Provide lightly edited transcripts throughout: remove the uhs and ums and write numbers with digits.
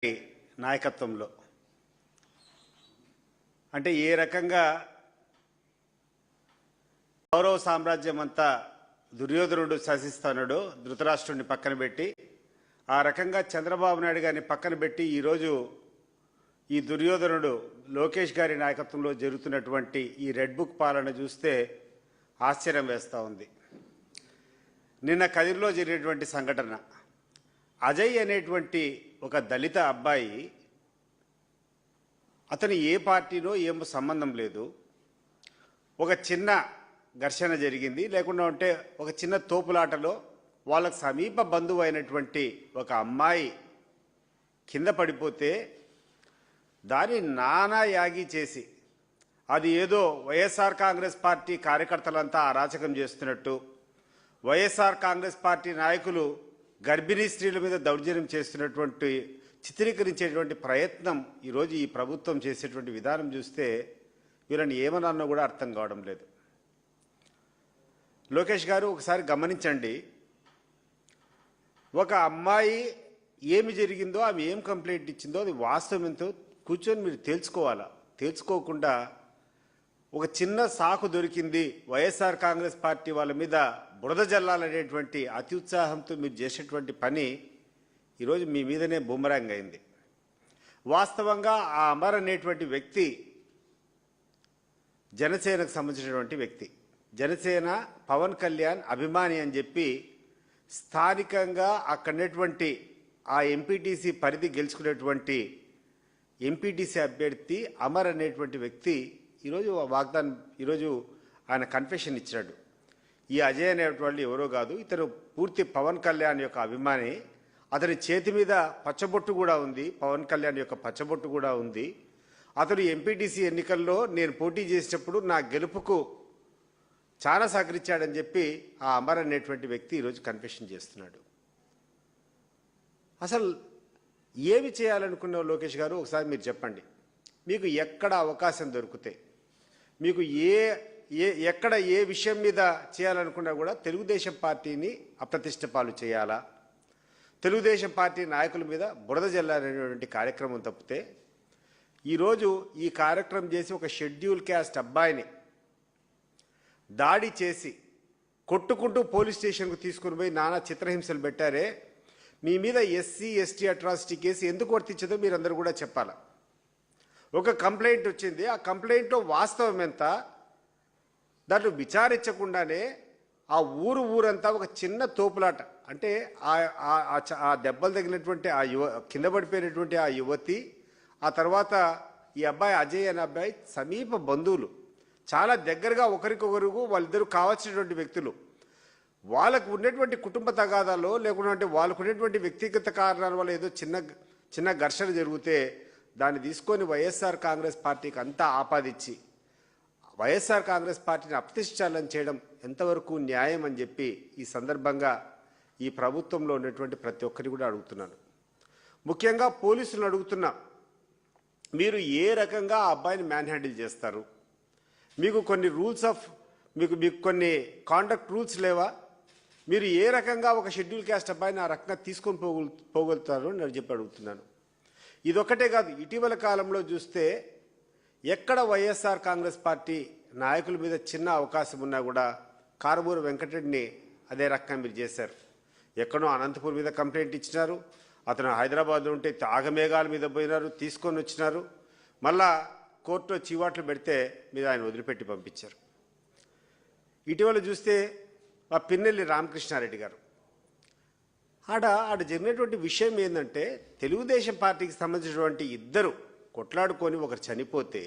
నాయకత్వంలో అంటే ఏ రకంగా గౌరవ సామ్రాజ్యం అంతా దుర్యోధనుడు శాసిస్తాడు ధృతరాష్ట్రుడిని పక్కన పెట్టి ఆ రకంగా చంద్రబాబు నాయుడు గారిని పక్కన పెట్టి ఈరోజు ఈ దుర్యోధనుడు లోకేష్ గారి నాయకత్వంలో జరుగుతున్నటువంటి ఈ రెడ్ బుక్ పాలన చూస్తే ఆశ్చర్యం వేస్తూ ఉంది. నిన్న కదిరిలో జరిగినటువంటి సంఘటన, అజయ్ అనేటువంటి ఒక దళిత అబ్బాయి, అతను ఏ పార్టీలో ఏమో సంబంధం లేదు, ఒక చిన్న ఘర్షణ జరిగింది, లేకుండా ఉంటే ఒక చిన్న తోపులాటలో వాళ్ళకు సమీప బంధువు అయినటువంటి ఒక అమ్మాయి కింద పడిపోతే దాన్ని నానా యాగి చేసి అది ఏదో వైఎస్ఆర్ కాంగ్రెస్ పార్టీ కార్యకర్తలంతా అరాచకం చేస్తున్నట్టు, వైఎస్ఆర్ కాంగ్రెస్ పార్టీ నాయకులు గర్భిణీ స్త్రీల మీద దౌర్జన్యం చేస్తున్నటువంటి చిత్రీకరించేటువంటి ప్రయత్నం ఈరోజు ఈ ప్రభుత్వం చేసేటువంటి విధానం చూస్తే వీళ్ళని ఏమన్నా కూడా అర్థం కావడం లేదు. లోకేష్ గారు ఒకసారి గమనించండి, ఒక అమ్మాయి ఏమి జరిగిందో, ఆమె ఏం కంప్లైంట్ ఇచ్చిందో అది వాస్తవం ఎంతో కూర్చొని మీరు తెలుసుకోవాలా. తెలుసుకోకుండా ఒక చిన్న సాకు దొరికింది, వైఎస్ఆర్ కాంగ్రెస్ పార్టీ వాళ్ళ మీద బురద జల్లాలనేటువంటి అతి ఉత్సాహంతో మీరు చేసేటువంటి పని ఈరోజు మీ మీదనే బూమరాంగ్ అయింది. వాస్తవంగా ఆ అమర్ అనేటువంటి వ్యక్తి జనసేనకు సంబంధించినటువంటి వ్యక్తి, జనసేన పవన్ కళ్యాణ్ అభిమాని అని చెప్పి స్థానికంగా అక్కడటువంటి ఆ ఎంపీటీసీ పరిధి గెలుచుకునేటువంటి ఎంపీటీసీ అభ్యర్థి అమర్ అనేటువంటి వ్యక్తి ఈరోజు ఈరోజు ఆయన కన్ఫెషన్ ఇచ్చాడు. ఈ అజయ్ అనేటువంటి ఎవరో కాదు, ఇతను పూర్తి పవన్ కళ్యాణ్ యొక్క అభిమాని. అతని చేతి మీద పచ్చబొట్టు కూడా ఉంది, పవన్ కళ్యాణ్ యొక్క పచ్చబొట్టు కూడా ఉంది. అతను ఎంపీటీసీ ఎన్నికల్లో నేను పోటీ చేసేటప్పుడు నా గెలుపుకు చాలా సహకరించాడని చెప్పి ఆ అమర్ అనేటువంటి వ్యక్తి ఈరోజు కన్ఫెషన్ చేస్తున్నాడు. అసలు ఏమి చేయాలనుకున్నావు లోకేష్ గారు, ఒకసారి మీరు చెప్పండి. మీకు ఎక్కడ అవకాశం దొరికితే, మీకు ఎక్కడ ఏ విషయం మీద చేయాలనుకున్నా కూడా తెలుగుదేశం పార్టీని అప్రతిష్ట పాలు చేయాలా, తెలుగుదేశం పార్టీ నాయకుల మీద బురద జల్లాలనేటువంటి కార్యక్రమం తప్పితే ఈరోజు ఈ కార్యక్రమం చేసి ఒక షెడ్యూల్ క్యాస్ట్ అబ్బాయిని దాడి చేసి కొట్టుకుంటూ పోలీస్ స్టేషన్కు తీసుకుని పోయి నానా చిత్రహింసలు పెట్టారే, మీ మీద ఎస్సీ ఎస్టీ అట్రాసిటీ కేసు ఎందుకు వర్తించదో మీరందరూ కూడా చెప్పాలా. ఒక కంప్లైంట్ వచ్చింది, ఆ కంప్లైంట్లో వాస్తవం ఎంత, దాంట్లో విచారించకుండానే ఆ ఊరంతా ఒక చిన్న తోపులాట, అంటే ఆ దెబ్బలు తగిలినటువంటి ఆ కింద పడిపోయినటువంటి ఆ యువతి, ఆ తర్వాత ఈ అబ్బాయి అజయ్ అనే అబ్బాయి సమీప బంధువులు, చాలా దగ్గరగా ఒకరికొకరు వాళ్ళిద్దరూ కావాల్సినటువంటి వ్యక్తులు. వాళ్ళకు ఉన్నటువంటి కుటుంబ తగాదాలో లేకుంటే వాళ్ళకు ఉన్నటువంటి వ్యక్తిగత కారణాల వల్ల ఏదో చిన్న ఘర్షణ జరిగితే దాన్ని తీసుకొని వైఎస్ఆర్ కాంగ్రెస్ పార్టీకి అంతా ఆపాదించి వైఎస్ఆర్ కాంగ్రెస్ పార్టీని అప్రతిష్టాలను చేయడం ఎంతవరకు న్యాయం అని చెప్పి ఈ సందర్భంగా ఈ ప్రభుత్వంలో ఉన్నటువంటి ప్రతి ఒక్కరిని కూడా అడుగుతున్నాను. ముఖ్యంగా పోలీసులను అడుగుతున్నా, మీరు ఏ రకంగా ఆ అబ్బాయిని మ్యాన్ హ్యాండిల్ చేస్తారు? మీకు కొన్ని రూల్స్ ఆఫ్ మీకు కొన్ని కాండక్ట్ రూల్స్ లేవా? మీరు ఏ రకంగా ఒక షెడ్యూల్ క్యాస్ట్ అబ్బాయిని ఆ రకంగా తీసుకొని పోగలుగుతారు అని నేను చెప్పి అడుగుతున్నాను. ఇదొక్కటే కాదు, ఇటీవల కాలంలో చూస్తే ఎక్కడ వైఎస్ఆర్ కాంగ్రెస్ పార్టీ నాయకుల మీద చిన్న అవకాశం ఉన్నా కూడా కారుమూరి వెంకటరెడ్డిని అదే రకంగా మీరు చేశారు. ఎక్కడో అనంతపూర్ మీద కంప్లైంట్ ఇచ్చినారు, అతను హైదరాబాద్లో ఉంటే ఆగమేఘాల మీద పోయినారు, తీసుకొని వచ్చినారు, మళ్ళా కోర్టులో చీవాట్లు పెడితే మీద ఆయన వదిలిపెట్టి పంపించారు. ఇటీవల చూస్తే ఆ పిన్నెల్లి రామకృష్ణారెడ్డి గారు, ఆడ జరిగినటువంటి విషయం ఏంటంటే తెలుగుదేశం పార్టీకి సంబంధించినటువంటి ఇద్దరు కొట్లాడుకొని ఒకరు చనిపోతే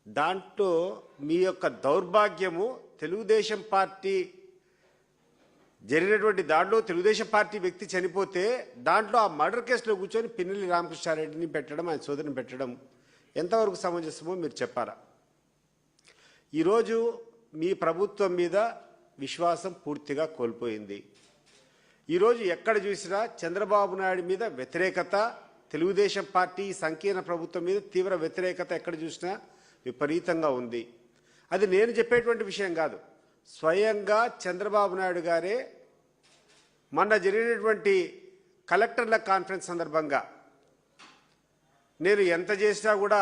దాంట్లో మీ యొక్క దౌర్భాగ్యము, తెలుగుదేశం పార్టీ జరిగినటువంటి దాంట్లో తెలుగుదేశం పార్టీ వ్యక్తి చనిపోతే దాంట్లో ఆ మర్డర్ కేసులో కూర్చొని పిన్నెల్లి రామకృష్ణారెడ్డిని పెట్టడం, ఆయన సోదరిని పెట్టడం ఎంతవరకు సమంజసమో మీరు చెప్పారా? ఈరోజు మీ ప్రభుత్వం మీద విశ్వాసం పూర్తిగా కోల్పోయింది. ఈరోజు ఎక్కడ చూసినా చంద్రబాబు నాయుడు మీద వ్యతిరేకత, తెలుగుదేశం పార్టీ సంకీర్ణ ప్రభుత్వం మీద తీవ్ర వ్యతిరేకత ఎక్కడ చూసినా విపరీతంగా ఉంది. అది నేను చెప్పేటువంటి విషయం కాదు, స్వయంగా చంద్రబాబు నాయుడు గారే మొన్న జరిగినటువంటి కలెక్టర్ల కాన్ఫరెన్స్ సందర్భంగా నేను ఎంత చేసినా కూడా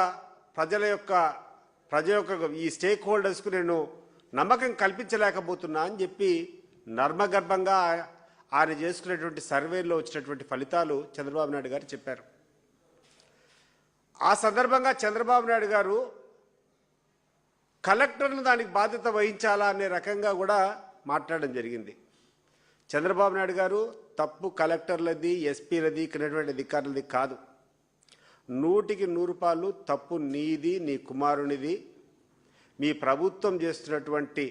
ప్రజల యొక్క ఈ స్టేక్ హోల్డర్స్కు నేను నమ్మకం కల్పించలేకపోతున్నా అని చెప్పి నర్మగర్భంగా ఆయన చేసుకునేటువంటి సర్వేలో వచ్చినటువంటి ఫలితాలు చంద్రబాబు నాయుడు గారు చెప్పారు. ఆ సందర్భంగా చంద్రబాబు నాయుడు గారు కలెక్టర్లు దానికి బాధ్యత వహించాలా అనే రకంగా కూడా మాట్లాడడం జరిగింది. చంద్రబాబు నాయుడు గారు తప్పు కలెక్టర్లది, ఎస్పీలది, ఇక్కడటువంటి అధికారులది కాదు. 100% తప్పు నీది, నీ కుమారునిది. మీ ప్రభుత్వం చేస్తున్నటువంటి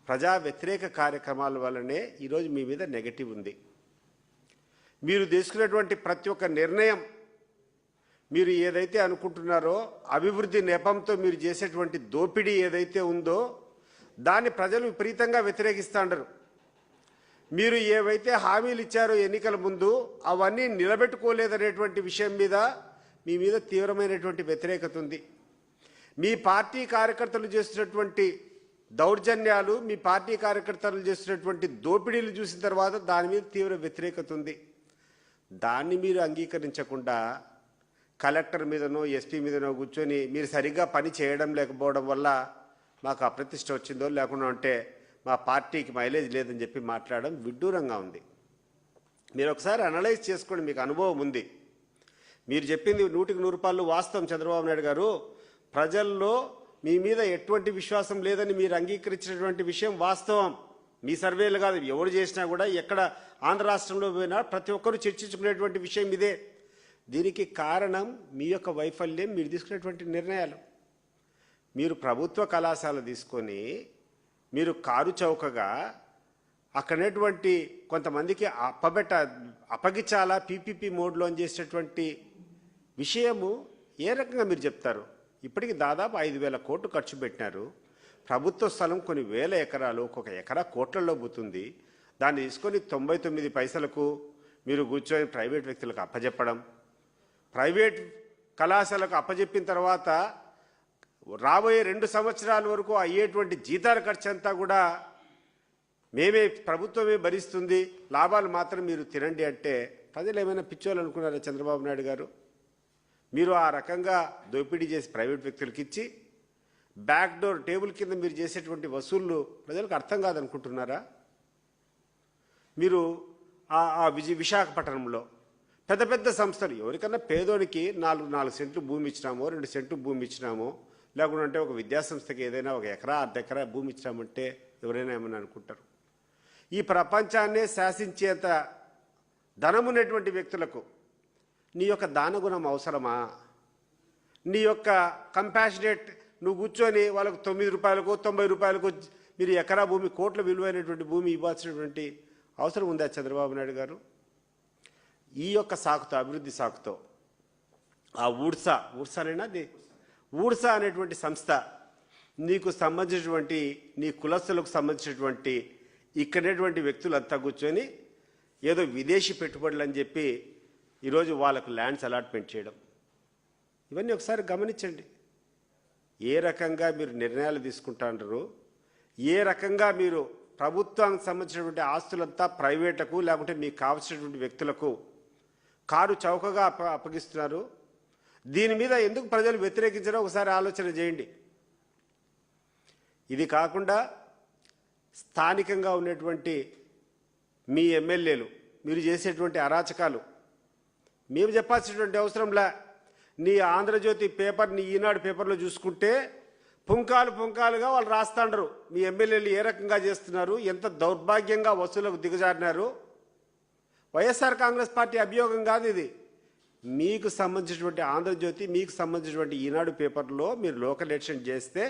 ప్రజా వ్యతిరేక కార్యక్రమాల వల్లనే ఈరోజు మీ మీద నెగటివ్ ఉంది. మీరు తీసుకున్నటువంటి ప్రతి ఒక్క నిర్ణయం, మీరు ఏదైతే అనుకుంటున్నారో అభివృద్ధి నెపంతో మీరు చేసేటువంటి దోపిడీ ఏదైతే ఉందో దాన్ని ప్రజలు విపరీతంగా వ్యతిరేకిస్తాండరు. మీరు ఏవైతే హామీలు ఇచ్చారో ఎన్నికల ముందు అవన్నీ నిలబెట్టుకోలేదనేటువంటి విషయం మీద మీ మీద తీవ్రమైనటువంటి వ్యతిరేకత ఉంది. మీ పార్టీ కార్యకర్తలు చేస్తున్నటువంటి దౌర్జన్యాలు, మీ పార్టీ కార్యకర్తలు చేస్తున్నటువంటి దోపిడీలు చూసిన తర్వాత దాని మీద తీవ్ర వ్యతిరేకత ఉంది. దాన్ని మీరు అంగీకరించకుండా కలెక్టర్ మీదనో ఎస్పీ మీదనో కూర్చొని మీరు సరిగ్గా పని చేయడం లేకపోవడం వల్ల మాకు అప్రతిష్ట వచ్చిందో లేకుండా ఉంటే మా పార్టీకి మైలేజ్ లేదని చెప్పి మాట్లాడడం విడ్డూరంగా ఉంది. మీరు ఒకసారి అనలైజ్ చేసుకోండి, మీకు అనుభవం ఉంది. మీరు చెప్పింది 100% వాస్తవం చంద్రబాబు నాయుడు గారు. ప్రజల్లో మీ మీద ఎటువంటి విశ్వాసం లేదని మీరు అంగీకరించినటువంటి విషయం వాస్తవం. మీ సర్వేలు కాదు, ఎవరు చేసినా కూడా ఎక్కడ ఆంధ్ర రాష్ట్రంలో పోయినా ప్రతి ఒక్కరూ చర్చించుకునేటువంటి విషయం ఇదే. దీనికి కారణం మీ యొక్క వైఫల్యం, మీరు తీసుకునేటువంటి నిర్ణయాలు. మీరు ప్రభుత్వ కళాశాల తీసుకొని మీరు కారు చౌకగా అక్కడనేటువంటి కొంతమందికి అప్పగించాలా పీపీపీ మోడ్లో చేసేటువంటి విషయము ఏ రకంగా మీరు చెప్తారు? ఇప్పటికి దాదాపు 5,000 కోట్లు ఖర్చు పెట్టినారు. ప్రభుత్వ స్థలం కొన్ని వేల ఎకరాలు, ఒక్కొక్క ఎకరా కోట్లలో పోతుంది. దాన్ని తీసుకొని 99 పైసలకు మీరు కూర్చొని ప్రైవేట్ వ్యక్తులకు అప్పచెప్పడం, ప్రైవేట్ కళాశాలకు అప్పచెప్పిన తర్వాత రాబోయే 2 సంవత్సరాల వరకు అయ్యేటువంటి జీతాల ఖర్చు అంతా కూడా ప్రభుత్వమే భరిస్తుంది, లాభాలు మాత్రం మీరు తినండి అంటే ప్రజలు ఏమైనా పిచ్చోళ్ళు అనుకున్నారా చంద్రబాబు నాయుడు గారు? మీరు ఆ రకంగా దోపిడీ చేసి ప్రైవేట్ వ్యక్తులకు ఇచ్చి బ్యాక్ డోర్ టేబుల్ కింద మీరు చేసేటువంటి వసూళ్లు ప్రజలకు అర్థం కాదనుకుంటున్నారా? మీరు విశాఖపట్నంలో పెద్ద పెద్ద సంస్థలు ఎవరికన్నా పేదోనికి 4 సెంట్లు భూమి ఇచ్చినామో, 2 సెంట్లు భూమి ఇచ్చినామో, లేకుంటే ఒక విద్యాసంస్థకి ఏదైనా 1 ఎకరా, అర్ధ ఎకరా భూమి ఇచ్చినామంటే ఎవరైనా ఏమని అనుకుంటారు? ఈ ప్రపంచాన్నే శాసించేంత ధనమున్నటువంటి వ్యక్తులకు నీ యొక్క దానగుణం అవసరమా? నీ యొక్క కంపాషనేట్ నువ్వు కూర్చొని వాళ్ళకు 9 రూపాయలకు 90 రూపాయలకు మీరు ఎకరా భూమి, కోట్ల విలువైనటువంటి భూమి ఇవ్వాల్సినటువంటి అవసరం ఉందా చంద్రబాబు నాయుడు గారు? ఈ యొక్క సాకుతో, అభివృద్ధి సాకుతో ఆ ఊడ్సా అనేటువంటి సంస్థ నీకు సంబంధించినటువంటి, నీ కులస్తులకు సంబంధించినటువంటి ఇక్కడేటువంటి వ్యక్తులంతా కూర్చొని ఏదో విదేశీ పెట్టుబడులు అని చెప్పి ఈరోజు వాళ్ళకు ల్యాండ్స్ అలాట్మెంట్ చేయడం, ఇవన్నీ ఒకసారి గమనించండి. ఏ రకంగా మీరు నిర్ణయాలు తీసుకుంటారు, ఏ రకంగా మీరు ప్రభుత్వానికి సంబంధించినటువంటి ఆస్తులంతా ప్రైవేట్లకు లేకుంటే మీకు కావాల్సినటువంటి వ్యక్తులకు కారు చౌకగా అప్పగిస్తున్నారు. దీని మీద ఎందుకు ప్రజలు వ్యతిరేకించారో ఒకసారి ఆలోచన చేయండి. ఇది కాకుండా స్థానికంగా ఉన్నటువంటి మీ ఎమ్మెల్యేలు మీరు చేసేటువంటి అరాచకాలు మేము చెప్పాల్సినటువంటి అవసరంలా. నీ ఆంధ్రజ్యోతి పేపర్, నీ ఈనాడు పేపర్లో చూసుకుంటే పుంకాలుగా వాళ్ళు రాస్తాండరు మీ ఎమ్మెల్యేలు ఏ రకంగా చేస్తున్నారు, ఎంత దౌర్భాగ్యంగా వసూలకు దిగజారినారు. వైఎస్ఆర్ కాంగ్రెస్ పార్టీ అభియోగం కాదు ఇది. మీకు సంబంధించినటువంటి ఆంధ్రజ్యోతి, మీకు సంబంధించినటువంటి ఈనాడు పేపర్లో మీరు లోకల్ ఎడిషన్ చేస్తే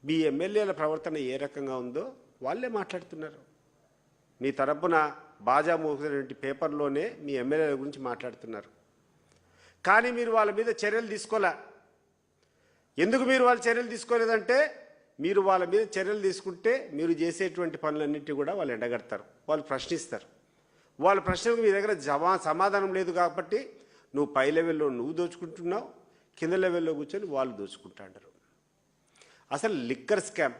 మీ ఎమ్మెల్యేల ప్రవర్తన ఏ రకంగా ఉందో వాళ్ళే మాట్లాడుతున్నారు. మీ తరపున బాజా మోగినటువంటి పేపర్లోనే మీ ఎమ్మెల్యేల గురించి మాట్లాడుతున్నారు. కానీ మీరు వాళ్ళ మీద చర్యలు తీసుకోలే. ఎందుకు మీరు వాళ్ళ చర్యలు తీసుకోలేదంటే, మీరు వాళ్ళ మీద చర్యలు తీసుకుంటే మీరు చేసేటువంటి పనులన్నింటినీ కూడా వాళ్ళు ఎండగడతారు, వాళ్ళు ప్రశ్నిస్తారు. వాళ్ళ ప్రశ్నలకు మీ దగ్గర సమాధానం లేదు కాబట్టి నువ్వు పై లెవెల్లో నువ్వు దోచుకుంటున్నావు, కింద లెవెల్లో కూర్చొని వాళ్ళు దోచుకుంటాంటారు. అసలు లిక్కర్ స్కామ్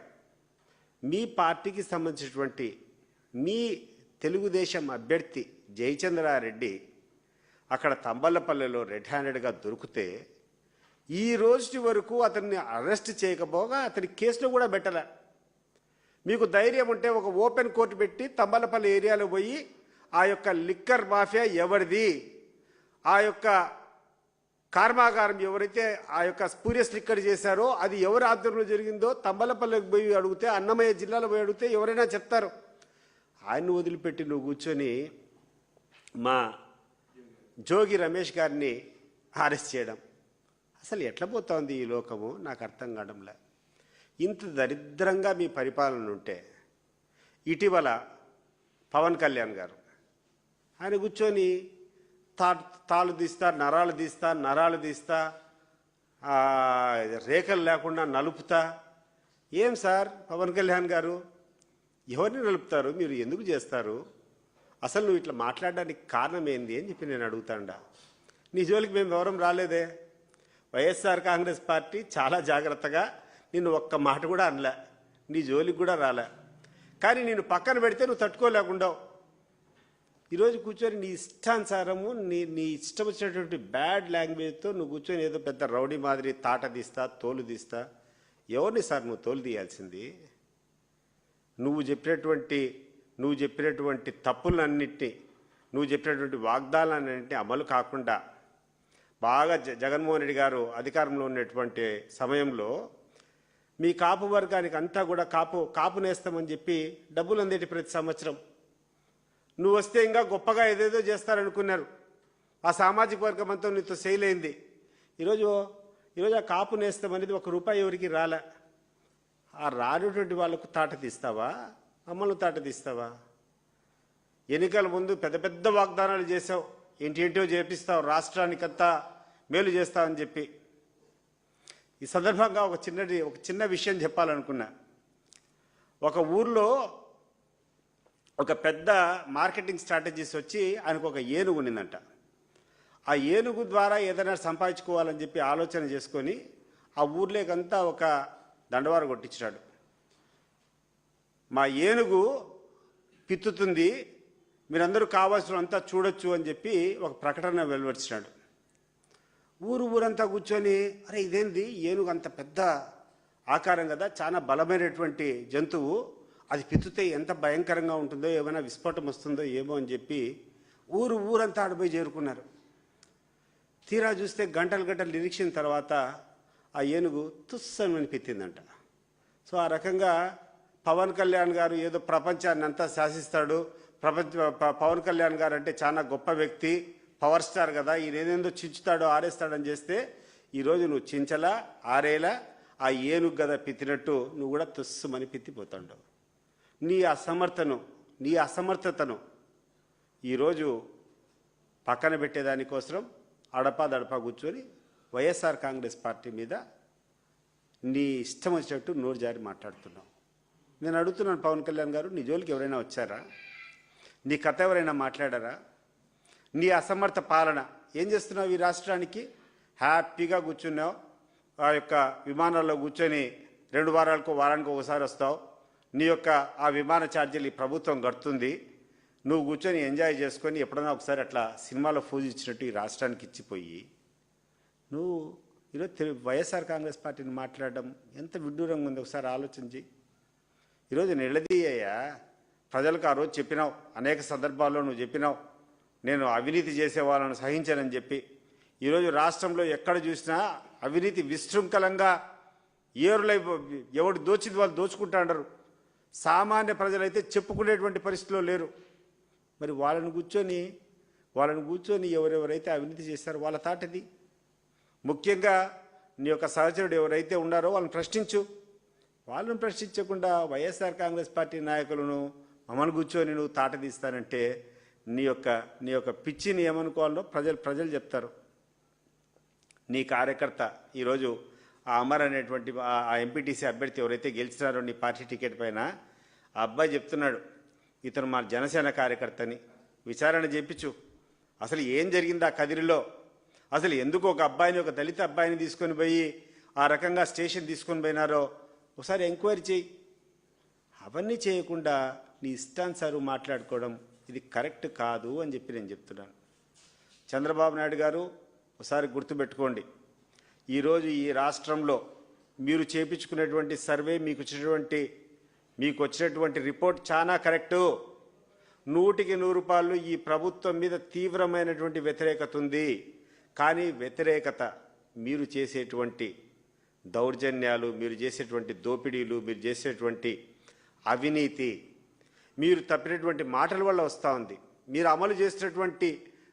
మీ పార్టీకి సంబంధించినటువంటి మీ తెలుగుదేశం అభ్యర్థి జయచంద్రారెడ్డి అక్కడ తంబళ్ళపల్లెలో రెడ్ హ్యాండెడ్గా దొరికితే ఈ రోజు వరకు అతన్ని అరెస్ట్ చేయకపోగా అతని కేసులో కూడా పెట్టలే. మీకు ధైర్యం ఉంటే ఒక ఓపెన్ కోర్టు పెట్టి తంబళ్ళపల్లి ఏరియాలో పోయి ఆ యొక్క లిక్కర్ మాఫియా ఎవరిది, ఆ యొక్క కర్మాగారం ఎవరైతే ఆ యొక్క స్పూరియస్ లిక్కర్ చేశారో అది ఎవరి ఆధ్వర్యంలో జరిగిందో తంబళ్ళపల్లికి పోయి అడిగితే, అన్నమయ్య జిల్లాలో పోయి అడిగితే ఎవరైనా చెప్తారు. ఆయన్ని వదిలిపెట్టి నువ్వు కూర్చొని మా జోగి రమేష్ గారిని అరెస్ట్ చేయడం అసలు ఎట్లా పోతోంది ఈ లోకము? నాకు అర్థం కావడంలే. ఇంత దరిద్రంగా మీ పరిపాలన ఉంటే ఇటీవల పవన్ కళ్యాణ్ గారు ఆయన కూర్చొని తాళ్ళు తీస్తా, నరాలు తీస్తా, రేఖలు లేకుండా నలుపుతా. ఏం సార్ పవన్ కళ్యాణ్ గారు, ఎవరిని నలుపుతారు? మీరు ఎందుకు చేస్తారు? అసలు నువ్వు ఇట్లా మాట్లాడడానికి కారణం ఏంది అని చెప్పి నేను అడుగుతాండా. నీ జోలికి మేము ఎవరం రాలేదే. వైఎస్ఆర్ కాంగ్రెస్ పార్టీ చాలా జాగ్రత్తగా నిన్ను ఒక్క మాట కూడా అనలే, నీ జోలికి కూడా రాలే. కానీ నేను పక్కన పెడితే నువ్వు తట్టుకోలేకుండావు. ఈరోజు కూర్చొని నీ ఇష్టానుసారము నీ ఇష్టం వచ్చినటువంటి బ్యాడ్ లాంగ్వేజ్తో నువ్వు కూర్చొని ఏదో పెద్ద రౌడీ మాదిరి తాట తీస్తా, తోలు తీస్తా. ఎవరిని సార్ నువ్వు తోలు తీయాల్సింది? నువ్వు చెప్పినటువంటి తప్పులన్నింటినీ, నువ్వు చెప్పినటువంటి వాగ్దానాలన్నింటినీ అమలు కాకుండా బాగా జగన్మోహన్ రెడ్డి గారు అధికారంలో ఉన్నటువంటి సమయంలో మీ కాపు వర్గానికి అంతా కూడా కాపు నేస్తామని చెప్పి డబ్బులు అందేటి ప్రతి సంవత్సరం. నువ్వు వస్తే ఇంకా గొప్పగా ఏదేదో చేస్తారనుకున్నారు. ఆ సామాజిక వర్గం అంతా నీతో సెయిల్ అయింది. ఈరోజు ఆ కాపు నేస్తం అనేది ₹1 ఎవరికి రాలే. ఆ రానటువంటి వాళ్ళకు తాట తీస్తావా? అమ్మలు తాట తీస్తావా? ఎన్నికల ముందు పెద్ద పెద్ద వాగ్దానాలు చేసావు, ఏంటో చేపిస్తావు, రాష్ట్రానికంతా మేలు చేస్తావని చెప్పి. ఈ సందర్భంగా ఒక చిన్న విషయం చెప్పాలనుకున్నా. ఒక ఊర్లో ఒక పెద్ద మార్కెటింగ్ స్ట్రాటజీస్ వచ్చి ఆయనకు ఒక ఏనుగు ఉన్నిందంట. ఆ ఏనుగు ద్వారా ఏదైనా సంపాదించుకోవాలని చెప్పి ఆలోచన చేసుకొని ఆ ఊర్లోకంతా ఒక దండవారు కొట్టించాడు. మా ఏనుగు పిత్తుతుంది, మీరందరూ కావాల్సినంతా చూడొచ్చు అని చెప్పి ఒక ప్రకటన వెలువరించాడు. ఊరంతా కూర్చొని, అరే ఇదేంది, ఏనుగు అంత పెద్ద ఆకారం కదా, చాలా బలమైనటువంటి జంతువు, అది పిత్తుతే ఎంత భయంకరంగా ఉంటుందో, ఏమైనా విస్ఫోటం వస్తుందో ఏమో అని చెప్పి ఊరంతా ఆడిపోయి చేరుకున్నారు. తీరా చూస్తే గంటలు నిరీక్షణ తర్వాత ఆ ఏనుగు తుస్సమని పెట్టిందంట. సో ఆ రకంగా పవన్ కళ్యాణ్ గారు ఏదో ప్రపంచాన్ని అంతా శాసిస్తాడు, పవన్ కళ్యాణ్ గారు అంటే చాలా గొప్ప వ్యక్తి, పవర్ స్టార్ కదా, ఈయన ఏదేందో చించుతాడో ఆరేస్తాడని చేస్తే ఈరోజు నువ్వు చించలా ఆరేలా ఆ ఏనుగు గద పిత్తినట్టు నువ్వు కూడా తుస్సుమని పిత్తిపోతాడు. నీ అసమర్థతను ఈరోజు పక్కన పెట్టేదానికోసం అడపా కూర్చొని వైఎస్ఆర్ కాంగ్రెస్ పార్టీ మీద నీ ఇష్టం వచ్చినట్టు నోరు జారి మాట్లాడుతున్నావు. నేను అడుగుతున్నాను పవన్ కళ్యాణ్ గారు, నీ జోలికి ఎవరైనా వచ్చారా? నీ కథ ఎవరైనా మాట్లాడారా? నీ అసమర్థ పాలన ఏం చేస్తున్నావు? ఈ రాష్ట్రానికి హ్యాపీగా కూర్చున్నావు, ఆ యొక్క విమానాల్లో కూర్చొని 2 వారానికి ఒకసారి వస్తావు. నీ యొక్క ఆ విమాన ఛార్జీలు ఈ ప్రభుత్వం కడుతుంది. నువ్వు కూర్చొని ఎంజాయ్ చేసుకొని ఎప్పుడైనా ఒకసారి అట్లా సినిమాలో ఫోజు ఇచ్చినట్టు ఈ రాష్ట్రానికి ఇచ్చిపోయి నువ్వు ఈరోజు వైఎస్ఆర్ కాంగ్రెస్ పార్టీని మాట్లాడడం ఎంత విడ్డూరంగా ఉంది ఒకసారి ఆలోచించి. ఈరోజు నిలదీయ్యా, ప్రజలకు ఆ రోజు చెప్పినావు, అనేక సందర్భాల్లో నువ్వు చెప్పినావు, నేను అవినీతి చేసే వాళ్ళను సహించానని చెప్పి. ఈరోజు రాష్ట్రంలో ఎక్కడ చూసినా అవినీతి విశృంఖలంగా ఏరులై ఎవడు దోచింది వాళ్ళు దోచుకుంటా అంటారు. సామాన్య ప్రజలైతే చెప్పుకునేటువంటి పరిస్థితిలో లేరు. మరి వాళ్ళని కూర్చొని ఎవరెవరైతే అవినీతి చేస్తారో వాళ్ళ తాటది. ముఖ్యంగా నీ యొక్క సహచరుడు ఎవరైతే ఉన్నారో వాళ్ళని ప్రశ్నించు. వాళ్ళని ప్రశ్నించకుండా వైఎస్ఆర్ కాంగ్రెస్ పార్టీ నాయకులను మమ్మల్ని కూర్చొని నువ్వు తాట తీస్తానంటే నీ యొక్క పిచ్చిని ఏమనుకోవాలో ప్రజలు చెప్తారు. నీ కార్యకర్త ఈరోజు ఆ అమర్ అనేటువంటి ఆ ఎంపీటీసీ అభ్యర్థి ఎవరైతే గెలిచినారో నీ పార్టీ టికెట్ పైన, ఆ అబ్బాయి చెప్తున్నాడు, ఇతను మా జనసేన కార్యకర్తని, విచారణ చేయించు. అసలు ఏం జరిగింది ఆ కదిరిలో? అసలు ఎందుకు ఒక దళిత అబ్బాయిని తీసుకొని పోయి ఆ రకంగా స్టేషన్ తీసుకొని పోయినారో ఒకసారి ఎంక్వైరీ చేయి. అవన్నీ చేయకుండా నీ ఇష్టానుసారం మాట్లాడుకోవడం ఇది కరెక్ట్ కాదు అని చెప్పి నేను చెప్తున్నాను. చంద్రబాబు నాయుడు గారు ఒకసారి గుర్తుపెట్టుకోండి, ఈరోజు ఈ రాష్ట్రంలో మీరు చేపించుకునేటువంటి సర్వే మీకు వచ్చినటువంటి రిపోర్ట్ చాలా కరెక్టు. 100కి 100 ఈ ప్రభుత్వం మీద తీవ్రమైనటువంటి వ్యతిరేకత ఉంది. కానీ వ్యతిరేకత మీరు చేసేటువంటి దౌర్జన్యాలు, మీరు చేసేటువంటి దోపిడీలు, మీరు చేసేటువంటి అవినీతి, మీరు తప్పినటువంటి మాటల వల్ల వస్తూ ఉంది. మీరు అమలు చేసినటువంటి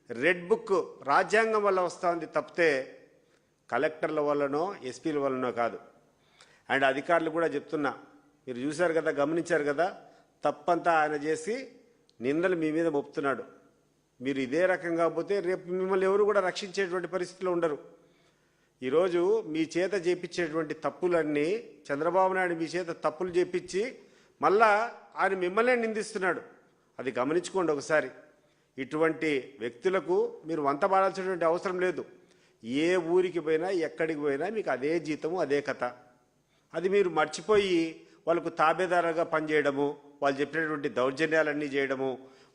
రెడ్ బుక్ రాజ్యాంగం వల్ల వస్తూ ఉంది తప్పితే కలెక్టర్ల వల్లనో ఎస్పీల వల్లనో కాదు. అండ్ అధికారులు కూడా చెప్తున్నా, మీరు చూశారు కదా, గమనించారు కదా, తప్పంతా ఆయన చేసి నిందలు మీ మీద మోపుతున్నాడు. మీరు ఇదే రకంగా పోతే రేపు మిమ్మల్ని ఎవరు కూడా రక్షించేటువంటి పరిస్థితిలో ఉండరు. ఈరోజు మీ చేత చేపించేటువంటి తప్పులన్నీ చంద్రబాబు నాయుడు మీ చేత తప్పులు చేపించి మళ్ళా ఆయన మిమ్మల్నే నిందిస్తున్నాడు. అది గమనించుకోండి ఒకసారి. ఇటువంటి వ్యక్తులకు మీరు వంత పాడాల్సినటువంటి అవసరం లేదు. ఏ ఊరికి పోయినా ఎక్కడికి పోయినా మీకు అదే జీతము, అదే కథ. అది మీరు మర్చిపోయి వాళ్ళకు తాబేదారుగా పనిచేయడము, వాళ్ళు చెప్పినటువంటి దౌర్జన్యాలన్నీ చేయడము,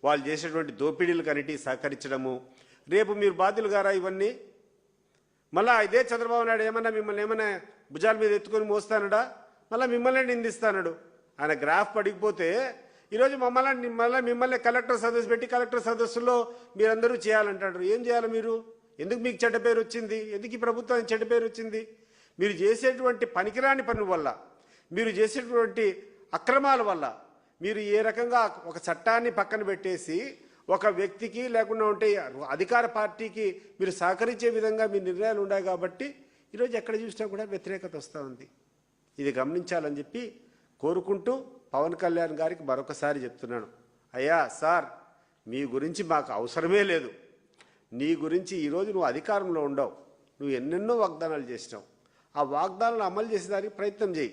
వాళ్ళు చేసేటువంటి దోపిడీలకు అన్నిటికీ సహకరించడము. రేపు మీరు బాధ్యులు గారా ఇవన్నీ? మళ్ళా ఇదే చంద్రబాబు నాయుడు మిమ్మల్ని ఏమన్నా భుజాల మీద ఎత్తుకొని మోస్తానడా? మళ్ళీ మిమ్మల్ని నిందిస్తాడు. ఆయన గ్రాఫ్ పడిపోతే ఈరోజు మిమ్మల్ని కలెక్టర్ సదస్సు పెట్టి కలెక్టర్ సదస్సులో మీరందరూ చేయాలంటాడు. ఏం చేయాలి మీరు? ఎందుకు మీకు చెడ్డ పేరు వచ్చింది? ఎందుకు ఈ ప్రభుత్వానికి చెడ్డ పేరు వచ్చింది? మీరు చేసేటువంటి పనికిరాని పనుల వల్ల, మీరు చేసేటువంటి అక్రమాల వల్ల, మీరు ఏ రకంగా ఒక చట్టాన్ని పక్కన పెట్టేసి ఒక వ్యక్తికి లేకుండా ఉంటే అధికార పార్టీకి మీరు సహకరించే విధంగా మీ నిర్ణయాలు ఉన్నాయి కాబట్టి ఈరోజు ఎక్కడ చూసినా కూడా వ్యతిరేకత వస్తూ ఉంది. ఇది గమనించాలని చెప్పి కోరుకుంటూ పవన్ కళ్యాణ్ గారికి మరొకసారి చెప్తున్నాను, అయ్యా సార్, మీ గురించి మాకు అవసరమే లేదు. నీ గురించి ఈరోజు నువ్వు అధికారంలో ఉండవు, నువ్వు ఎన్నెన్నో వాగ్దానాలు చేసినావు. ఆ వాగ్దానాలు అమలు చేసేదానికి ప్రయత్నం చేయి.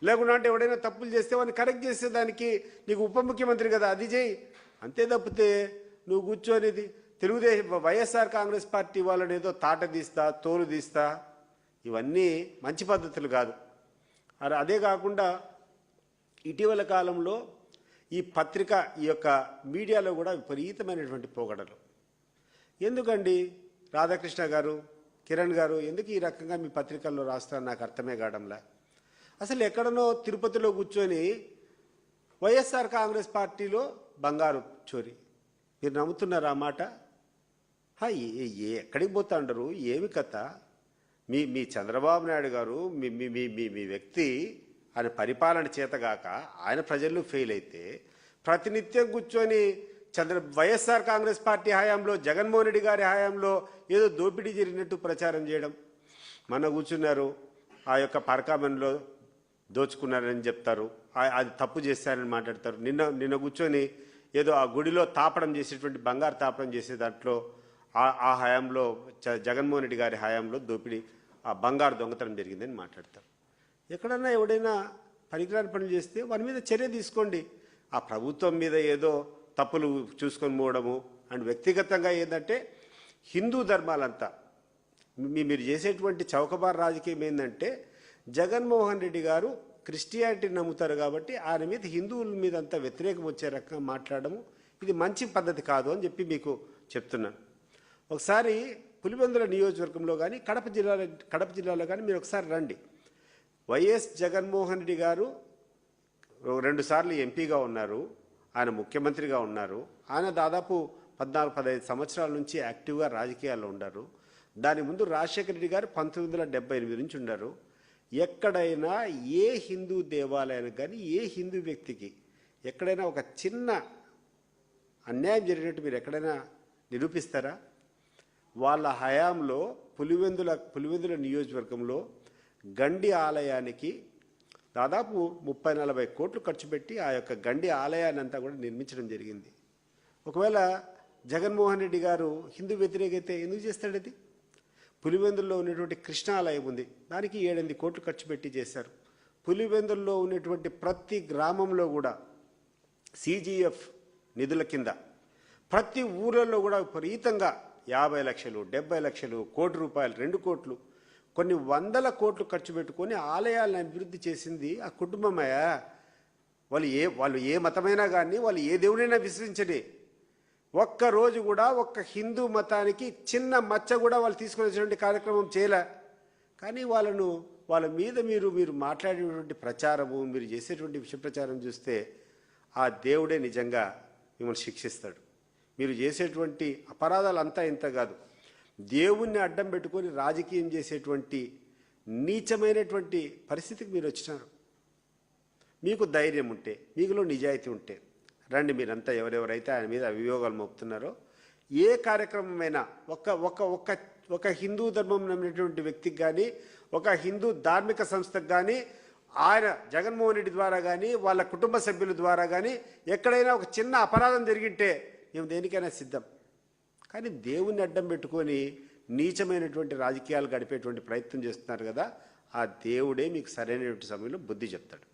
లేకుండా అంటే ఎవడైనా తప్పులు చేస్తే వాడిని కరెక్ట్ చేసేదానికి నీకు ఉప ముఖ్యమంత్రి కదా, అది చేయి. అంతే తప్పితే నువ్వు కూర్చొనిది తెలుగుదేశం వైఎస్ఆర్ కాంగ్రెస్ పార్టీ వాళ్ళని ఏదో తాట తీస్తా, తోలు తీస్తా, ఇవన్నీ మంచి పద్ధతులు కాదు. అదే కాకుండా ఇటీవల కాలంలో ఈ పత్రిక, ఈ యొక్క మీడియాలో కూడా విపరీతమైనటువంటి పోగడలు. ఎందుకండి రాధాకృష్ణ గారు, కిరణ్ గారు, ఎందుకు ఈ రకంగా మీ పత్రికల్లో రాస్తారని నాకు అర్థమే కావడంలా. అసలు ఎక్కడనో తిరుపతిలో కూర్చొని వైఎస్ఆర్ కాంగ్రెస్ పార్టీలో బంగారు చోరీ, మీరు నమ్ముతున్నారా ఆ మాట? ఎక్కడికి పోతాండరు? ఏమి కథ? మీ చంద్రబాబు నాయుడు గారు మీ వ్యక్తి ఆయన పరిపాలన చేతగాక ఆయన ప్రజల్లో ఫెయిల్ అయితే ప్రతినిత్యం కూర్చొని వైఎస్ఆర్ కాంగ్రెస్ పార్టీ హయాంలో, జగన్మోహన్ రెడ్డి గారి హయాంలో ఏదో దోపిడీ జరిగినట్టు ప్రచారం చేయడం. మన కూర్చున్నారు, ఆ యొక్క పరకామన్లో దోచుకున్నారని చెప్తారు, అది తప్పు చేశారని మాట్లాడతారు. నిన్న కూర్చొని ఏదో ఆ గుడిలో తాపడం చేసేటువంటి బంగారు తాపడం చేసే దాంట్లో ఆ హయాంలో జగన్మోహన్ రెడ్డి గారి హయాంలో దోపిడీ, ఆ బంగారు దొంగతనం జరిగిందని మాట్లాడతారు. ఎక్కడన్నా ఎవడైనా పనికిరాని పనులు చేస్తే వారి మీద చర్య తీసుకోండి. ఆ ప్రభుత్వం మీద ఏదో తప్పులు చూసుకొని పోవడము అండ్ వ్యక్తిగతంగా ఏంటంటే హిందూ ధర్మాలంతా మీరు చేసేటువంటి చౌకబార్ రాజకీయం ఏంటంటే జగన్మోహన్ రెడ్డి గారు క్రిస్టియానిటీని నమ్ముతారు కాబట్టి ఆయన మీద హిందువుల మీద అంతా వ్యతిరేకం వచ్చే రకంగా మాట్లాడము ఇది మంచి పద్ధతి కాదు అని చెప్పి మీకు చెప్తున్నాను. ఒకసారి పులివెందుల నియోజకవర్గంలో కానీ కడప జిల్లాలో కానీ మీరు ఒకసారి రండి. వైఎస్ జగన్మోహన్ రెడ్డి గారు 2 సార్లు ఎంపీగా ఉన్నారు, ఆయన ముఖ్యమంత్రిగా ఉన్నారు. ఆయన దాదాపు 14-15 సంవత్సరాల నుంచి యాక్టివ్గా రాజకీయాల్లో ఉన్నారు. దాని ముందు రాజశేఖర రెడ్డి గారు 1978 నుంచి ఉన్నారు. ఎక్కడైనా ఏ హిందూ దేవాలయానికి కానీ ఏ హిందూ వ్యక్తికి ఎక్కడైనా ఒక చిన్న అన్యాయం జరిగినట్టు మీరు ఎక్కడైనా నిరూపిస్తారా? వాళ్ళ హయాంలో పులివెందుల నియోజకవర్గంలో గండి ఆలయానికి దాదాపు 30-40 కోట్లు ఖర్చు పెట్టి ఆ యొక్క గండి ఆలయాన్ని అంతా కూడా నిర్మించడం జరిగింది. ఒకవేళ జగన్మోహన్ రెడ్డి గారు హిందూ వ్యతిరేకైతే ఎందుకు చేస్తాడు? అది పులివెందుల్లో ఉన్నటువంటి కృష్ణాలయం ఉంది, దానికి 7-8 కోట్లు ఖర్చు పెట్టి చేశారు. పులివెందుల్లో ఉన్నటువంటి ప్రతి గ్రామంలో కూడా CGF నిధుల కింద ప్రతి ఊళ్ళల్లో కూడా విపరీతంగా 50 లక్షలు, 70 లక్షలు, ₹1 కోటి, 2 కోట్లు, కొన్ని 100 కోట్లు ఖర్చు పెట్టుకొని ఆలయాలను అభివృద్ధి చేసింది ఆ కుటుంబమయ్యా. వాళ్ళు ఏ మతమైనా కానీ, వాళ్ళు ఏ దేవుడైనా విశ్వసించని, ఒక్కరోజు కూడా ఒక్క హిందూ మతానికి చిన్న మచ్చ కూడా వాళ్ళు తీసుకొని వచ్చినటువంటి కార్యక్రమం చేయలే. కానీ వాళ్ళ మీద మీరు మాట్లాడేటువంటి ప్రచారము, మీరు చేసేటువంటి విషయ ప్రచారం చూస్తే ఆ దేవుడే నిజంగా మిమ్మల్ని శిక్షిస్తాడు. మీరు చేసేటువంటి అపరాధాలు అంతా ఇంత కాదు, దేవుణ్ణి అడ్డం పెట్టుకొని రాజకీయం చేసేటువంటి నీచమైనటువంటి పరిస్థితికి మీరు వచ్చినారు. మీకు ధైర్యం ఉంటే, మీకులో నిజాయితీ ఉంటే రండి, మీరంతా ఎవరెవరైతే ఆయన మీద అభియోగాలు మోపుతున్నారో ఏ కార్యక్రమమైనా ఒక హిందూ ధర్మం నమ్మినటువంటి వ్యక్తికి కానీ, ఒక హిందూ ధార్మిక సంస్థకు కానీ, ఆయన జగన్మోహన్ రెడ్డి ద్వారా కానీ, వాళ్ళ కుటుంబ సభ్యుల ద్వారా కానీ ఎక్కడైనా ఒక చిన్న అపరాధం జరిగింటే మేము దేనికైనా సిద్ధం. కానీ దేవుణ్ణి అడ్డం పెట్టుకొని నీచమైనటువంటి రాజకీయాలు గడిపేటువంటి ప్రయత్నం చేస్తున్నారు కదా, ఆ దేవుడే మీకు సరైనటువంటి సమయంలో బుద్ధి చెప్తాడు.